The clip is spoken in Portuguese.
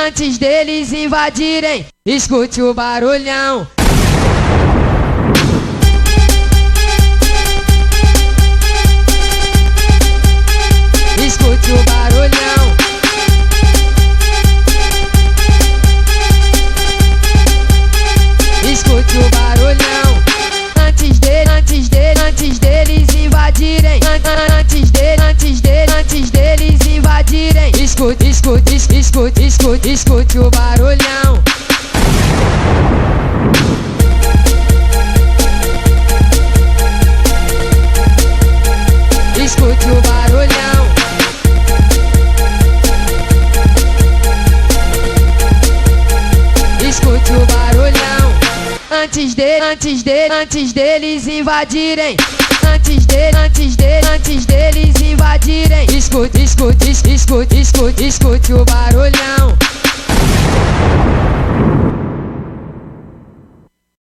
Antes deles invadirem, escute o barulhão. Escute o barulhão. Escute o barulhão. Antes deles invadirem. Antes deles invadirem. Escute o barulhão. Escute o barulhão. Escute o barulhão. Antes deles invadirem. Antes deles invadirem. Escute o barulhão.